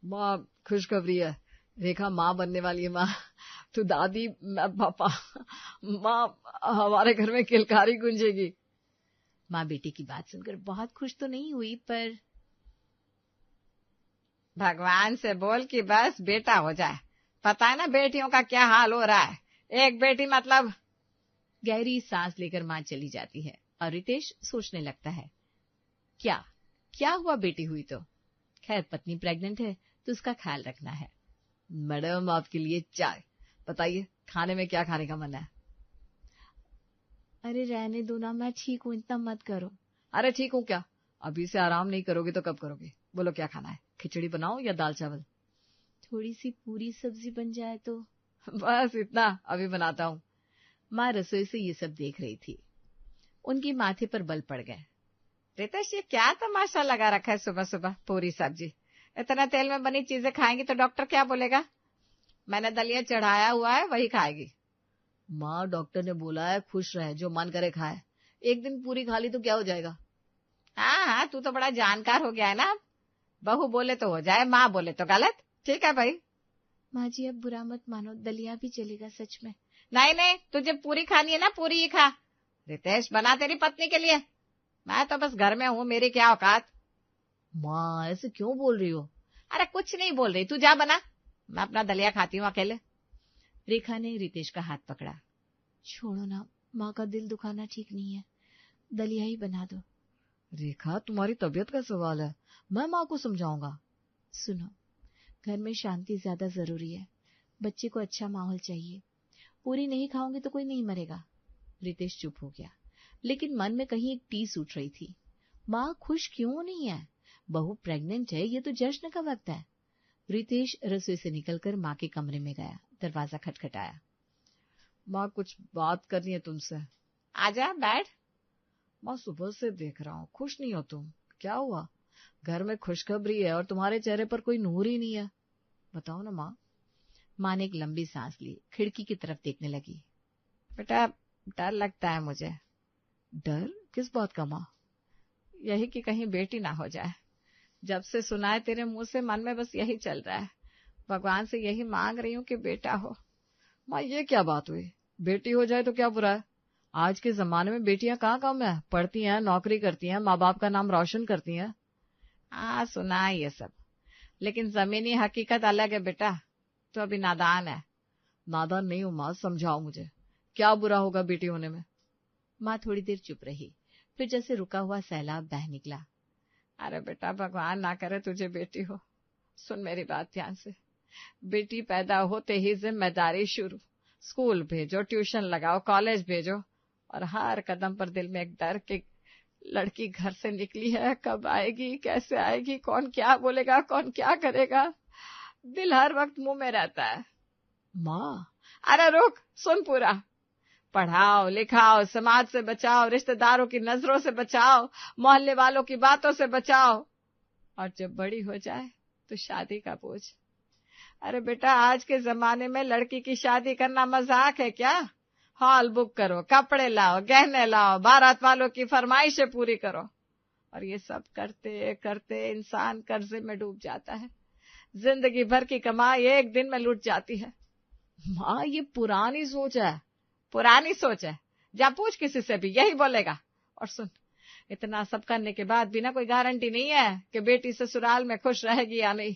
माँ खुशखबरी है, रेखा माँ बनने वाली है। माँ तू दादी, मैं पापा। माँ हमारे घर में किलकारी गूंजेगी। माँ बेटे की बात सुनकर बहुत खुश तो नहीं हुई, पर भगवान से बोल कि बस बेटा हो जाए। पता है ना बेटियों का क्या हाल हो रहा है, एक बेटी मतलब। गहरी सांस लेकर माँ चली जाती है और रितेश सोचने लगता है, क्या क्या हुआ बेटी हुई तो? खैर पत्नी प्रेग्नेंट है तो उसका ख्याल रखना है। मैडम आपके लिए चाय। बताइए खाने में क्या खाने का मन है? अरे रहने दो ना, मैं ठीक हूँ, इतना मत करो। अरे ठीक हूँ क्या? अभी से आराम नहीं करोगे तो कब करोगे? बोलो क्या खाना है, खिचड़ी बनाओ या दाल चावल? थोड़ी सी पूरी सब्जी बन जाए तो। बस इतना, अभी बनाता हूँ। माँ रसोई से ये सब देख रही थी। उनकी माथे पर बल पड़ गए। रितेश ये क्या तमाशा लगा रखा है सुबह सुबह, पूरी सब्जी। इतना तेल में बनी चीजें खाएंगी तो डॉक्टर क्या बोलेगा? मैंने दलिया चढ़ाया हुआ है, वही खाएगी। माँ डॉक्टर ने बोला है खुश रहे, जो मन करे खाए। एक दिन पूरी खा ली तो क्या हो जाएगा? हाँ हाँ, तू तो बड़ा जानकार हो गया है ना। बहू बोले तो हो जाए, माँ बोले तो गलत। ठीक है भाई। माँ जी अब बुरा मत मानो, दलिया भी चलेगा सच में। नहीं नहीं, तुझे पूरी खानी है ना, पूरी ही खा। रितेश बना तेरी पत्नी के लिए, मैं तो बस घर में हूँ, मेरी क्या औकात। माँ ऐसे क्यों बोल रही हो? अरे कुछ नहीं बोल रही, तू जा बना, मैं अपना दलिया खाती हूँ अकेले। रेखा ने रितेश का हाथ पकड़ा। छोड़ो ना, माँ का दिल दुखाना ठीक नहीं है, दलिया ही बना दो। रेखा तुम्हारी तबीयत का सवाल है, मैं माँ को समझाऊंगा। सुनो, घर में शांति ज्यादा जरूरी है, बच्चे को अच्छा माहौल चाहिए। पूरी नहीं खाओगे तो कोई नहीं मरेगा। रितेश चुप हो गया, लेकिन मन में कहीं एक टीस उठ रही थी। माँ खुश क्यों नहीं है? बहू प्रेग्नेंट है, ये तो जश्न का वक्त है। रितेश रसोई से निकलकर माँ के कमरे में गया, दरवाजा खटखटाया। माँ कुछ बात करनी है तुमसे। आजा बैठ। माँ सुबह से देख रहा हूँ खुश नहीं हो तुम, क्या हुआ? घर में खुशखबरी है और तुम्हारे चेहरे पर कोई नूर ही नहीं है, बताओ ना माँ। माँ ने एक लंबी सांस ली, खिड़की की तरफ देखने लगी। बेटा डर लगता है मुझे। डर किस बात का माँ? यही कि कहीं बेटी ना हो जाए। जब से सुना है तेरे मुंह से, मन में बस यही चल रहा है। भगवान से यही मांग रही हूँ कि बेटा हो। माँ ये क्या बात हुई? बेटी हो जाए तो क्या बुरा है? आज के जमाने में बेटियां कहाँ कम है, पढ़ती हैं, नौकरी करती हैं, माँ बाप का नाम रोशन करती हैं। हाँ सुना है ये सब, लेकिन जमीनी हकीकत अलग है बेटा। तो अभी नादान है। नादान नहीं हूँ माँ, समझाओ मुझे, क्या बुरा होगा बेटी होने में? माँ थोड़ी देर चुप रही, फिर जैसे रुका हुआ सैलाब बह निकला। अरे बेटा भगवान ना करे तुझे बेटी हो। सुन मेरी बात ध्यान से। बेटी पैदा होते ही जिम्मेदारी शुरू। स्कूल भेजो, ट्यूशन लगाओ, कॉलेज भेजो, और हर कदम पर दिल में एक डर कि लड़की घर से निकली है, कब आएगी, कैसे आएगी, कौन क्या बोलेगा, कौन क्या करेगा। दिल हर वक्त मुंह में रहता है। माँ अरे रुक, सुन पूरा। पढ़ाओ लिखाओ, समाज से बचाओ, रिश्तेदारों की नजरों से बचाओ, मोहल्ले वालों की बातों से बचाओ, और जब बड़ी हो जाए तो शादी का बोझ। अरे बेटा आज के जमाने में लड़की की शादी करना मजाक है क्या? हॉल बुक करो, कपड़े लाओ, गहने लाओ, बारात वालों की फरमाइशें पूरी करो, और ये सब करते करते इंसान कर्जे में डूब जाता है। जिंदगी भर की कमाई एक दिन में लुट जाती है। माँ ये पुरानी सोच है। पुरानी सोच है? जा पूछ किसी से भी, यही बोलेगा। और सुन, इतना सब करने के बाद भी ना कोई गारंटी नहीं है कि बेटी ससुराल में खुश रहेगी या नहीं,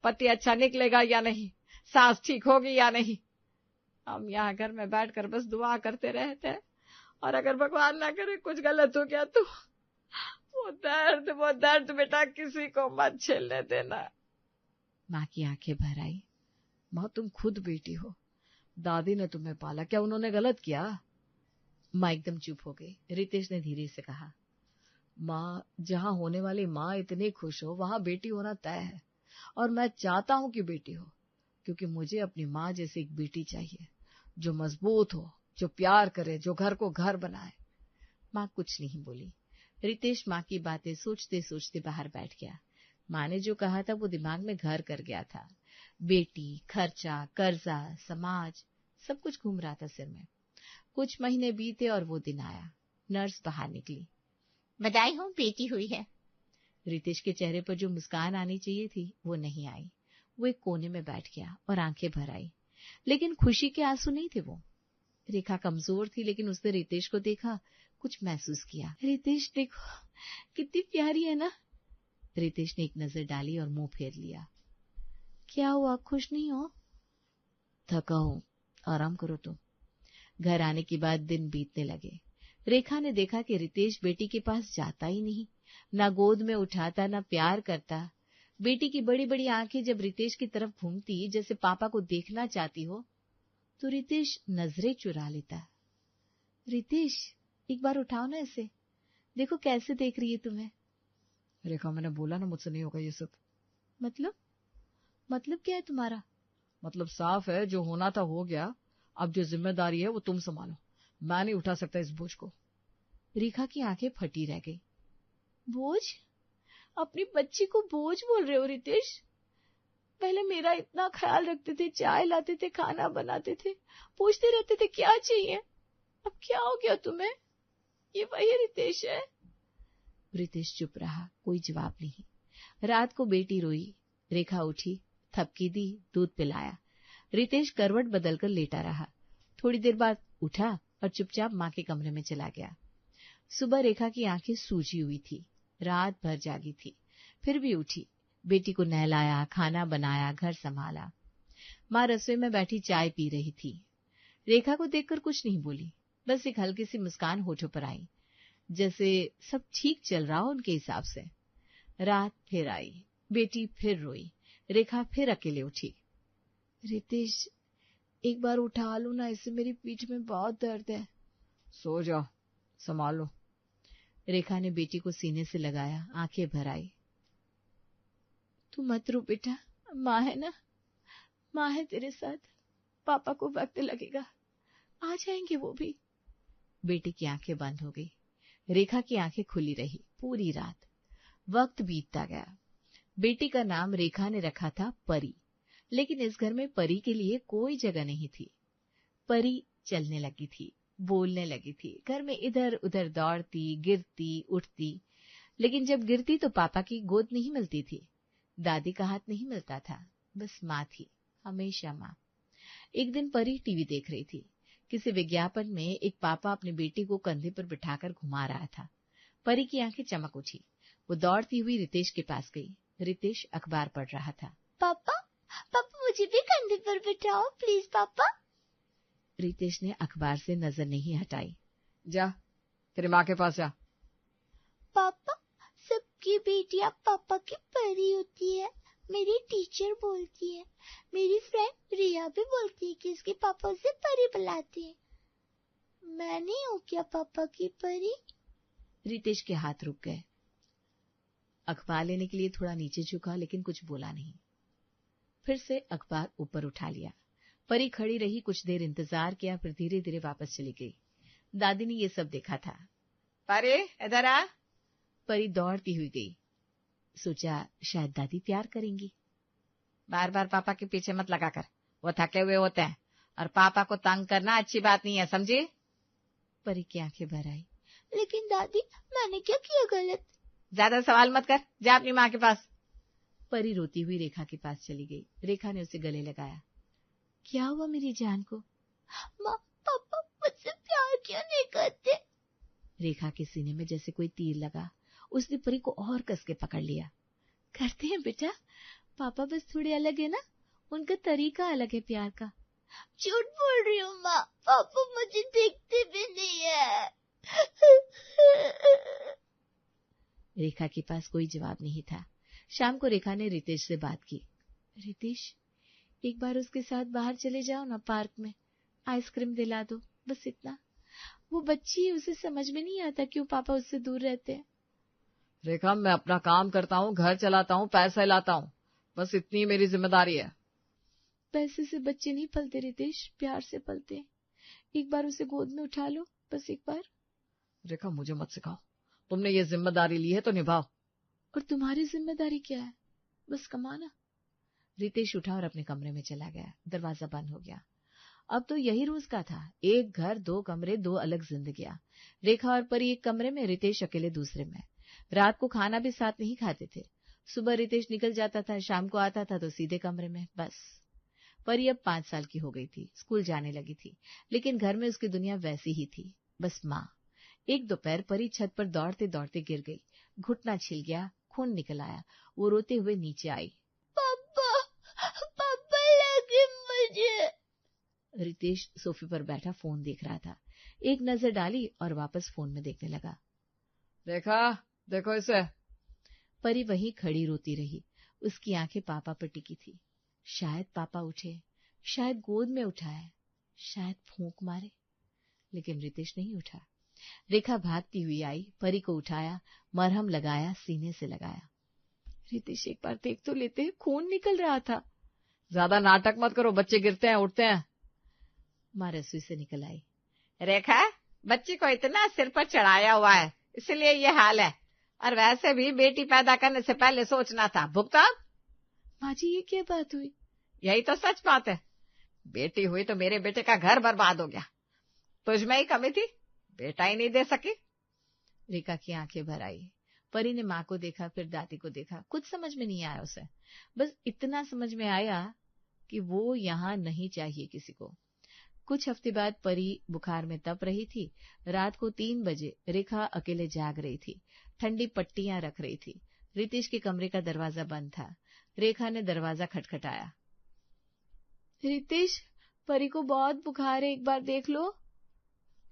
पति अच्छा निकलेगा या नहीं, सास ठीक होगी या नहीं। हम यहाँ घर में बैठकर बस दुआ करते रहते हैं, और अगर भगवान ना करे कुछ गलत हो गया तो वो दर्द बेटा किसी को मत झेलने देना। माँ की आंखें भर आई। माँ तुम खुद बेटी हो, दादी ने तुम्हें पाला, क्या उन्होंने गलत किया? माँ एकदम चुप हो गई। रितेश ने धीरे से कहा, माँ जहाँ होने वाली माँ इतनी खुश हो वहां बेटी होना तय है, और मैं चाहता हूँ कि बेटी हो, क्योंकि मुझे अपनी माँ जैसी एक बेटी चाहिए, जो मजबूत हो, जो प्यार करे, जो घर को घर बनाए। माँ कुछ नहीं बोली। रितेश माँ की बातें सोचते सोचते बाहर बैठ गया। माँ ने जो कहा था वो दिमाग में घर कर गया था। बेटी, खर्चा, कर्जा, समाज, सब कुछ घूम रहा था सिर में। कुछ महीने बीते और वो दिन आया। नर्स बाहर निकली। बधाई हो, बेटी हुई है। रितेश के चेहरे पर जो मुस्कान आनी चाहिए थी वो नहीं आई। वो एक कोने में बैठ गया और आंखें भर आई, लेकिन खुशी के आंसू नहीं थे वो। रेखा कमजोर थी, लेकिन उसने रितेश को देखा, कुछ महसूस किया। रितेश देखो कितनी प्यारी है ना। रितेश ने एक नजर डाली और मुंह फेर लिया। क्या हुआ, खुश नहीं हो? थका हूं, आराम करो तुम। घर आने के बाद दिन बीतने लगे। रेखा ने देखा कि रितेश बेटी के पास जाता ही नहीं, ना गोद में उठाता, ना प्यार करता। बेटी की बड़ी बड़ी आंखें जब रितेश की तरफ घूमती, जैसे पापा को देखना चाहती हो, तो रितेश नजरें चुरा लेता। रितेश, एक बार उठाओ ना इसे, देखो कैसे देख रही है तुम्हें। रेखा, मैंने बोला ना मुझसे नहीं होगा ये सब। मतलब क्या है तुम्हारा? मतलब साफ है, जो होना था हो गया। अब जो जिम्मेदारी है वो तुम संभालो, मैं नहीं उठा सकता इस बोझ को। रेखा की आंखें फटी रह गई। बोझ? अपनी बच्ची को बोझ बोल रहे हो रितेश? पहले मेरा इतना ख्याल रखते थे, चाय लाते थे, खाना बनाते थे, पूछते रहते थे क्या चाहिए। अब क्या हो गया तुम्हें? ये वही रितेश है? रितेश चुप रहा, कोई जवाब नहीं। रात को बेटी रोई, रेखा उठी, थपकी दी, दूध पिलाया। रितेश करवट बदलकर लेटा रहा। थोड़ी देर बाद उठा और चुपचाप मां के कमरे में चला गया। सुबह रेखा की आंखें सूजी हुई थी, रात भर जागी थी, फिर भी उठी। बेटी को नहलाया, खाना बनाया, घर संभाला। मां रसोई में बैठी चाय पी रही थी। रेखा को देखकर कुछ नहीं बोली, बस एक हल्की सी मुस्कान होठों पर आई, जैसे सब ठीक चल रहा हो उनके हिसाब से। रात फिर आई, बेटी फिर रोई, रेखा फिर अकेले उठी। रितेश, एक बार उठा लो ना इसे, मेरी पीठ में बहुत दर्द है। सो जाओ, संभाल लो। रेखा ने बेटी को सीने से लगाया, आंखें भर आई। तू मत रो बेटा, माँ है ना, माँ है तेरे साथ। पापा को वक्त लगेगा, आ जाएंगे वो भी। बेटी की आंखें बंद हो गई। रेखा की आंखें खुली रही पूरी रात। वक्त बीतता गया। बेटी का नाम रेखा ने रखा था परी, लेकिन इस घर में परी के लिए कोई जगह नहीं थी। परी चलने लगी थी, बोलने लगी थी, घर में इधर उधर दौड़ती, गिरती, उठती, लेकिन जब गिरती तो पापा की गोद नहीं मिलती थी, दादी का हाथ नहीं मिलता था, बस माँ थी, हमेशा माँ। एक दिन परी टीवी देख रही थी। किसी विज्ञापन में एक पापा अपनी बेटी को कंधे पर बिठाकर घुमा रहा था। परी की आंखें चमक उठी, वो दौड़ती हुई रितेश के पास गई। रितेश अखबार पढ़ रहा था। पापा, पापा मुझे भी कंधे पर बिठाओ प्लीज पापा। रितेश ने अखबार से नजर नहीं हटाई। जा, तेरी माँ के पास जा। पापा, सबकी बेटियां पापा की परी होती है, मेरी टीचर बोलती है, मेरी फ्रेंड रिया भी बोलती है कि इसके पापा उसे परी बुलाते हैं। मैं नहीं हूँ क्या पापा की परी? रितेश के हाथ रुक गए। अखबार लेने के लिए थोड़ा नीचे झुका, लेकिन कुछ बोला नहीं। फिर से अखबार ऊपर उठा लिया। परी खड़ी रही, कुछ देर इंतजार किया, फिर धीरे धीरे वापस चली गई। दादी ने ये सब देखा था। परी, इधर आ। परी दौड़ती हुई गई। सोचा शायद दादी प्यार करेंगी। बार बार पापा के पीछे मत लगा कर, वो थके हुए होते हैं, और पापा को तंग करना अच्छी बात नहीं है, समझी? परी की आंखें भर आई। लेकिन दादी, मैंने क्या किया गलत? ज्यादा सवाल मत कर, जा अपनी माँ के पास। परी रोती हुई रेखा के पास चली गई। रेखा ने उसे गले लगाया। क्या हुआ मेरी जान को? माँ, पापा मुझसे प्यार क्यों नहीं करते? रेखा के सीने में जैसे कोई तीर लगा। उसने परी को और कस के पकड़ लिया। करते हैं बेटा, पापा बस थोड़े अलग है ना, उनका तरीका अलग है प्यार का। झूठ बोल रही हूँ माँ, पापा मुझे देखते भी नहीं है। रेखा के पास कोई जवाब नहीं था। शाम को रेखा ने रितेश से बात की। रितेश, एक बार उसके साथ बाहर चले जाओ ना, पार्क में आइसक्रीम दिला दो, बस इतना। वो बच्ची है, उसे समझ में नहीं आता क्यों पापा उससे दूर रहते हैं। रेखा, मैं अपना काम करता हूँ, घर चलाता हूँ, पैसा लाता हूँ, बस इतनी मेरी जिम्मेदारी है। पैसे से बच्चे नहीं पलते रितेश, प्यार से पलते हैं। एक बार उसे गोद में उठा लो, बस एक बार। रेखा, मुझे मत सिखाओ, तुमने ये जिम्मेदारी ली है तो निभाओ। और तुम्हारी जिम्मेदारी क्या है? बस कमाना। रितेश उठा और अपने कमरे में चला गया। दरवाजा बंद हो गया। अब तो यही रोज का था, एक घर, दो कमरे, दो अलग जिंदगियां। रेखा और परी एक कमरे में, रितेश अकेले दूसरे में। रात को खाना भी साथ नहीं खाते थे। सुबह रितेश निकल जाता था, शाम को आता था तो सीधे कमरे में, बस। परी अब 5 साल की हो गई थी, स्कूल जाने लगी थी, लेकिन घर में उसकी दुनिया वैसी ही थी, बस माँ। एक दोपहर परी छत पर दौड़ते दौड़ते गिर गई, घुटना छिल गया, खून निकल आया। वो रोते हुए नीचे आई। पापा, पापा लगे मुझे। रितेश सोफे पर बैठा फोन देख रहा था, एक नजर डाली और वापस फोन में देखने लगा। देखा, देखो इसे। परी वहीं खड़ी रोती रही, उसकी आंखें पापा पर टिकी थी। शायद पापा उठे, शायद गोद में उठाए, शायद फूंक मारे, लेकिन रितेश नहीं उठा। रेखा भागती हुई आई, परी को उठाया, मरहम लगाया, सीने से लगाया। रितेश एक बार देख तो लेते, खून निकल रहा था। ज्यादा नाटक मत करो, बच्चे गिरते हैं उठते हैं। माँ रसोई से निकल आई। रेखा, बच्ची को इतना सिर पर चढ़ाया हुआ है, इसलिए ये हाल है, और वैसे भी बेटी पैदा करने से पहले सोचना था। भुगता। माँ जी, ये क्या बात हुई? यही तो सच बात है। बेटी हुई तो मेरे बेटे का घर बर्बाद हो गया। तुझमें ही कमी थी, बेटा ही नहीं दे सकी। रेखा की आंखें भर आई। परी ने माँ को देखा, फिर दादी को देखा। कुछ समझ में नहीं आया उसे, बस इतना समझ में आया कि वो यहाँ नहीं चाहिए किसी को। कुछ हफ्ते बाद परी बुखार में तप रही थी। रात को 3 बजे रेखा अकेले जाग रही थी, ठंडी पट्टियां रख रही थी। रितेश के कमरे का दरवाजा बंद था। रेखा ने दरवाजा खटखटाया। रितेश, परी को बहुत बुखार है, एक बार देख लो।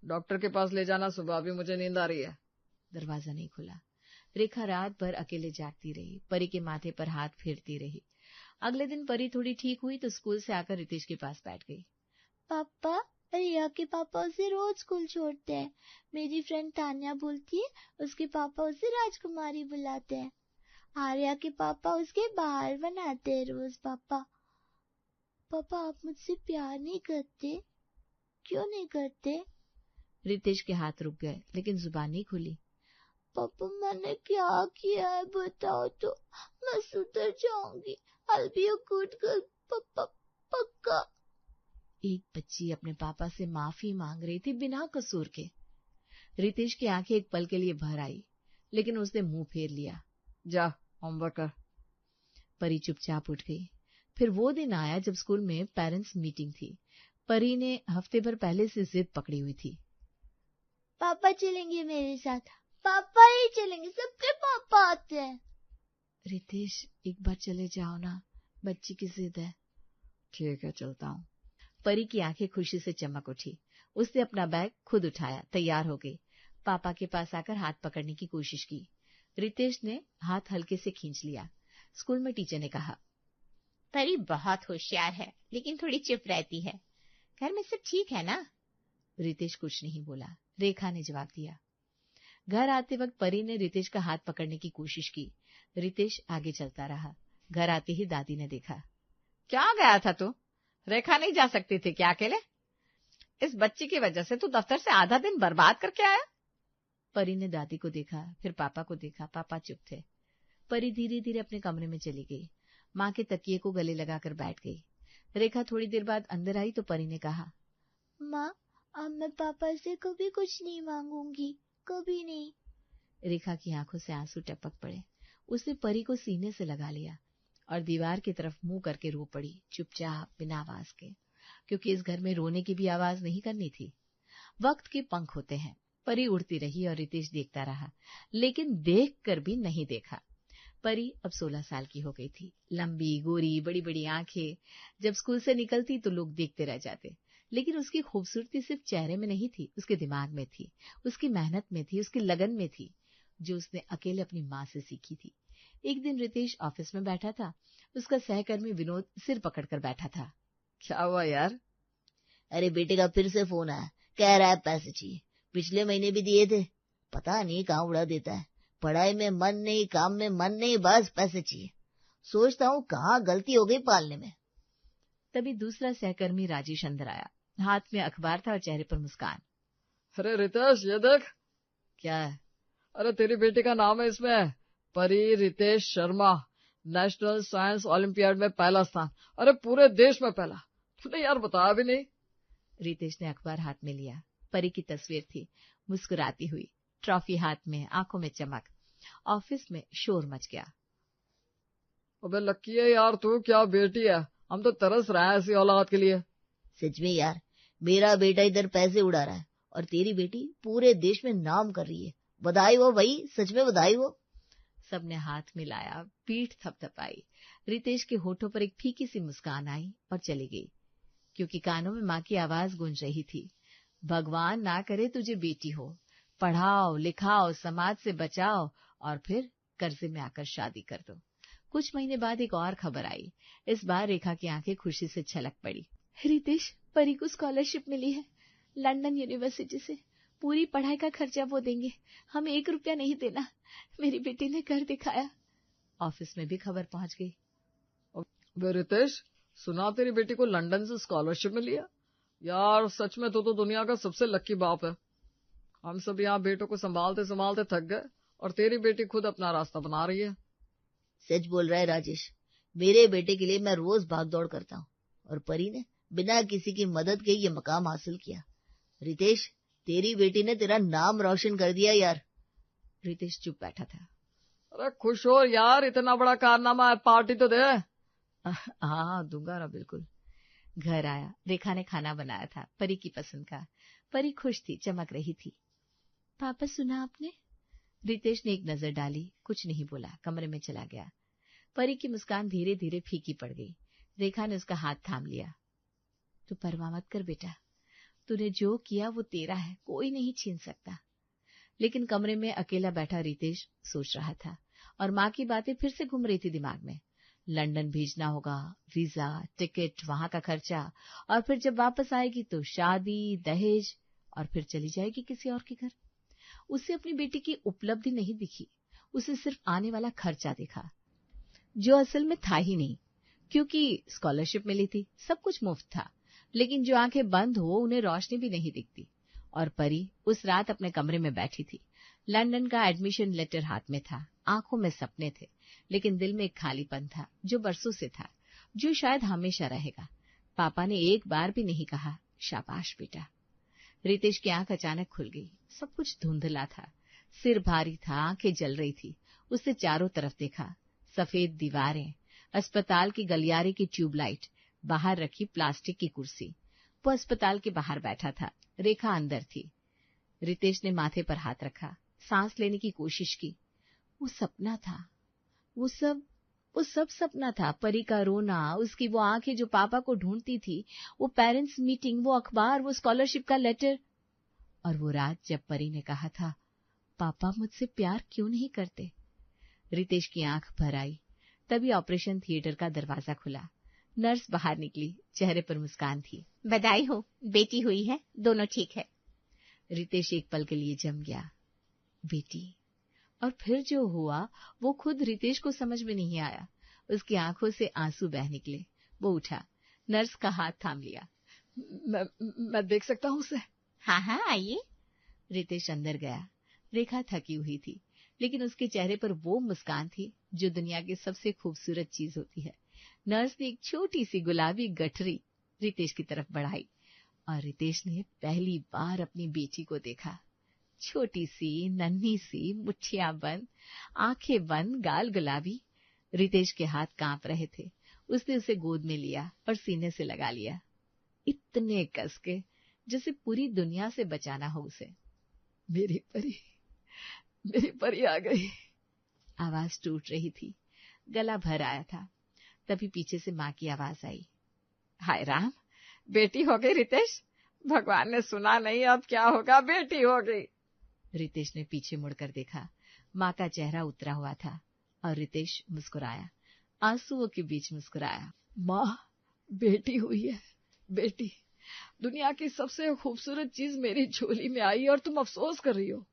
डॉक्टर के पास ले जाना, सुबह भी मुझे नींद आ रही है। दरवाजा नहीं खुला। रेखा रात भर अकेले जागती रही, परी के माथे पर हाथ फेरती रही। अगले दिन परी थोड़ी ठीक हुई तो स्कूल से आकर रितेश के पास बैठ गई। पापा, रिया के पापा उसे रोज स्कूल छोड़ते हैं। मेरी फ्रेंड तान्या बोलती है उसके पापा उसे राजकुमारी बुलाते हैं। आर्या के पापा उसके बाल बनाते हैं रोज। पापा, पापा आप मुझसे प्यार नहीं करते? क्यों नहीं करते? रितेश के हाथ रुक गए, लेकिन जुबान नहीं खुली। पापा, मैंने क्या किया है बताओ तो मैं सुधर जाऊंगी। I'll be a good girl, पापा, पक्का। एक बच्ची अपने पापा से माफी मांग रही थी बिना कसूर के। रितेश की आंखें एक पल के लिए भर आई, लेकिन उसने मुंह फेर लिया। जा होमवर्क कर। परी चुपचाप उठ गई। फिर वो दिन आया जब स्कूल में पेरेंट्स मीटिंग थी। परी ने हफ्ते भर पहले से जिद पकड़ी हुई थी। पापा चलेंगे मेरे साथ, पापा ही चलेंगे, सबके पापा आते हैं। रितेश, एक बार चले जाओ ना, बच्ची की जिद है। ठीक है, चलता हूँ। परी की आंखें खुशी से चमक उठी। उसने अपना बैग खुद उठाया, तैयार हो गई। पापा के पास आकर हाथ पकड़ने की कोशिश की। रितेश ने हाथ हल्के से खींच लिया। स्कूल में टीचर ने कहा, परी बहुत होशियार है, लेकिन थोड़ी चुप रहती है। घर में सब ठीक है ना? रितेश कुछ नहीं बोला। रेखा ने जवाब दिया। घर आते वक्त परी ने रितेश का हाथ पकड़ने की कोशिश की। रितेश आगे चलता रहा। घर आते ही दादी ने देखा। क्या गया था तू? रेखा नहीं जा सकती थी क्या अकेले? इस बच्ची की वजह से तू दफ्तर से आधा दिन बर्बाद करके आया। परी ने दादी को देखा, फिर पापा को देखा। पापा चुप थे। परी धीरे धीरे अपने कमरे में चली गई। माँ के तकिए को गले लगाकर बैठ गई। रेखा थोड़ी देर बाद अंदर आई तो परी ने कहा, माँ, अब मैं पापा से कभी कुछ नहीं मांगूंगी, कभी नहीं। रेखा की आंखों से आंसू टपक पड़े। उसने परी को सीने से लगा लिया और दीवार की तरफ मुंह करके रो पड़ी, चुपचाप, बिना आवाज के, क्योंकि इस घर में रोने की भी आवाज नहीं करनी थी। वक्त के पंख होते हैं। परी उड़ती रही और रितेश देखता रहा, लेकिन देख कर भी नहीं देखा। परी अब 16 साल की हो गई थी। लंबी, गोरी, बड़ी बड़ी आंखें। जब स्कूल से निकलती तो लोग देखते रह जाते, लेकिन उसकी खूबसूरती सिर्फ चेहरे में नहीं थी, उसके दिमाग में थी, उसकी मेहनत में थी, उसकी लगन में थी, जो उसने अकेले अपनी माँ से सीखी थी। एक दिन रितेश ऑफिस में बैठा था। उसका सहकर्मी विनोद सिर पकड़कर बैठा था। क्या हुआ यार? अरे बेटे का फिर से फोन आया, कह रहा है पैसे चाहिए, पिछले महीने भी दिए थे, पता नहीं कहाँ उड़ा देता है। पढ़ाई में मन नहीं, काम में मन नहीं, बस पैसे चाहिए। सोचता हूँ कहाँ गलती हो गई पालने में। तभी दूसरा सहकर्मी राजेश अंदर आया। हाथ में अखबार था और चेहरे पर मुस्कान। अरे रितेश, ये देख। क्या है? अरे तेरी बेटी का नाम है इसमें, Pari Ritesh Sharma, National Science Olympiad में पहला स्थान। अरे पूरे देश में पहला। तूने यार बताया भी नहीं। रितेश ने अखबार हाथ में लिया। परी की तस्वीर थी, मुस्कुराती हुई, ट्रॉफी हाथ में, आंखों में चमक। ऑफिस में शोर मच गया। अबे लक्की है यार तू, क्या बेटी है, हम तो तरस रहे हैं ऐसी औलाद के लिए। सच में यार, मेरा बेटा इधर पैसे उड़ा रहा है और तेरी बेटी पूरे देश में नाम कर रही है। बधाई हो भाई, सच में बधाई हो। सबने हाथ मिलाया, पीठ थपथपाई। रितेश के होठों पर एक फीकी सी मुस्कान आई और चली गई, क्योंकि कानों में माँ की आवाज गूंज रही थी, भगवान ना करे तुझे बेटी हो, पढ़ाओ लिखाओ, समाज से बचाओ और फिर कर्जे में आकर शादी कर दो। कुछ महीने बाद एक और खबर आई। इस बार रेखा की आंखें खुशी से छलक पड़ी। रितेश, परी को स्कॉलरशिप मिली है लंदन यूनिवर्सिटी से। पूरी पढ़ाई का खर्चा वो देंगे, हमें 1 रुपया नहीं देना। मेरी बेटी ने कर दिखाया। ऑफिस में भी खबर पहुंच गई। वे रितेश, सुना तेरी बेटी को लंदन से स्कॉलरशिप मिली है। यार सच में तो दुनिया का सबसे लकी बाप है। हम सब यहाँ बेटों को संभालते संभालते थक गए और तेरी बेटी खुद अपना रास्ता बना रही है। सच बोल रहा है राजेश, मेरे बेटे के लिए मैं रोज भाग दौड़ करता हूँ और परी ने बिना किसी की मदद के ये मकाम हासिल किया। रितेश, तेरी बेटी ने तेरा नाम रोशन कर दिया यार। रितेश चुप बैठा था। अरे खुश हो यार, इतना बड़ा कारनामा है, पार्टी तो दे। हाँ दूंगा ना, बिल्कुल। घर आया, रेखा ने खाना बनाया था, परी की पसंद का। परी खुश थी, चमक रही थी। पापा सुना आपने? रितेश ने एक नजर डाली, कुछ नहीं बोला, कमरे में चला गया। परी की मुस्कान धीरे धीरे फीकी पड़ गई। रेखा ने उसका हाथ थाम लिया। तू परवाह मत कर बेटा, तूने जो किया वो तेरा है, कोई नहीं छीन सकता। लेकिन कमरे में अकेला बैठा रितेश सोच रहा था और माँ की बातें फिर से घूम रही थी दिमाग में। लंदन भेजना होगा, वीजा, टिकट, वहां का खर्चा, और फिर जब वापस आएगी तो शादी, दहेज, और फिर चली जाएगी किसी और के घर। उसे अपनी बेटी की उपलब्धि नहीं दिखी, उसे सिर्फ आने वाला खर्चा दिखा, जो असल में था ही नहीं, क्योंकि स्कॉलरशिप मिली थी, सब कुछ मुफ्त था। लेकिन जो आंखें बंद हो उन्हें रोशनी भी नहीं दिखती। और परी उस रात अपने कमरे में बैठी थी। लंदन का एडमिशन लेटर हाथ में था, आंखों में सपने थे, लेकिन दिल में एक खालीपन था जो बरसों से था, जो शायद हमेशा रहेगा। पापा ने एक बार भी नहीं कहा शाबाश बेटा। रितेश की आंख अचानक खुल गई। सब कुछ धुंधला था, सिर भारी था, आंखें जल रही थी। उसने चारों तरफ देखा, सफेद दीवारें, अस्पताल की गलियारे की ट्यूबलाइट, बाहर रखी प्लास्टिक की कुर्सी। वो अस्पताल के बाहर बैठा था, रेखा अंदर थी। रितेश ने माथे पर हाथ रखा, सांस लेने की कोशिश की। वो सपना था, वो सब सपना था। परी का रोना, उसकी वो आंखें जो पापा को ढूंढती थी, वो पेरेंट्स मीटिंग, वो अखबार, वो स्कॉलरशिप का लेटर, और वो रात जब परी ने कहा था पापा मुझसे प्यार क्यों नहीं करते। रितेश की आंख भर आई। तभी ऑपरेशन थिएटर का दरवाजा खुला। नर्स बाहर निकली, चेहरे पर मुस्कान थी। बधाई हो, बेटी हुई है, दोनों ठीक है। रितेश एक पल के लिए जम गया। बेटी, और फिर जो हुआ वो खुद रितेश को समझ में नहीं आया। उसकी आंखों से आंसू बह निकले। वो उठा, नर्स का हाथ थाम लिया। मैं देख सकता हूँ उसे? हाँ हाँ आइए। रितेश अंदर गया। रेखा थकी हुई थी, लेकिन उसके चेहरे पर वो मुस्कान थी जो दुनिया की सबसे खूबसूरत चीज होती है। नर्स ने एक छोटी सी गुलाबी गठरी रितेश की तरफ बढ़ाई और रितेश ने पहली बार अपनी बेटी को देखा। छोटी सी, नन्ही सी, मुट्ठियां बंद, आंखें बंद, गाल गुलाबी। रितेश के हाथ कांप रहे थे। उसने उसे गोद में लिया और सीने से लगा लिया, इतने कस के जैसे पूरी दुनिया से बचाना हो उसे। मेरी परी आ गई। आवाज टूट रही थी, गला भर आया था। तभी पीछे से माँ की आवाज आई। हाय राम, बेटी हो गई रितेश। भगवान ने सुना नहीं, अब क्या होगा, बेटी हो गई। रितेश ने पीछे मुड़कर देखा। माँ का चेहरा उतरा हुआ था और रितेश मुस्कुराया, आंसुओं के बीच मुस्कुराया। माँ, बेटी हुई है, बेटी। दुनिया की सबसे खूबसूरत चीज मेरी झोली में आई और तुम अफसोस कर रही हो।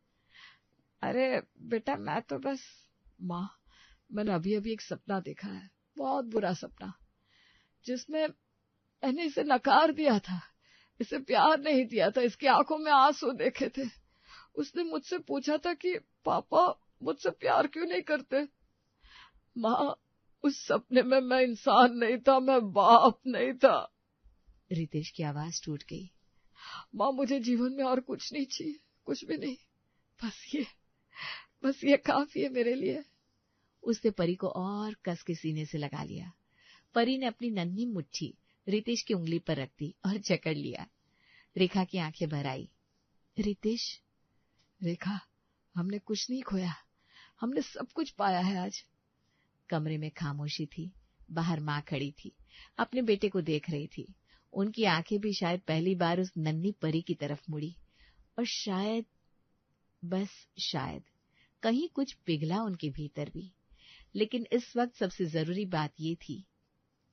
अरे बेटा, मैं तो बस। माँ, मैंने अभी अभी एक सपना देखा है, बहुत बुरा सपना, जिसमें मैंने इसे नकार दिया था, इसे प्यार नहीं दिया था, इसकी आंखों में आंसू देखे थे। उसने मुझसे पूछा था कि पापा मुझसे प्यार क्यों नहीं करते। माँ, उस सपने में मैं इंसान नहीं था, मैं बाप नहीं था। रितेश की आवाज टूट गई। माँ, मुझे जीवन में और कुछ नहीं चाहिए, कुछ भी नहीं, बस ये काफी है मेरे लिए। उसने परी को और कस के सीने से लगा लिया। परी ने अपनी नन्ही मुट्ठी रितेश की उंगली पर रख दी और जकड़ लिया। रेखा की आंखें भर आई। रितेश। रेखा, हमने कुछ नहीं खोया, हमने सब कुछ पाया है आज। कमरे में खामोशी थी। बाहर माँ खड़ी थी, अपने बेटे को देख रही थी। उनकी आंखें भी शायद पहली बार उस नन्ही परी की तरफ मुड़ी, और शायद, बस शायद, कहीं कुछ पिघला उनके भीतर भी। लेकिन इस वक्त सबसे जरूरी बात ये थी,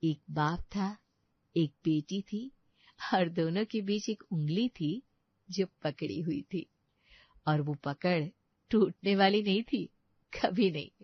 एक बाप था, एक बेटी थी, और दोनों के बीच एक उंगली थी जो पकड़ी हुई थी, और वो पकड़ टूटने वाली नहीं थी, कभी नहीं।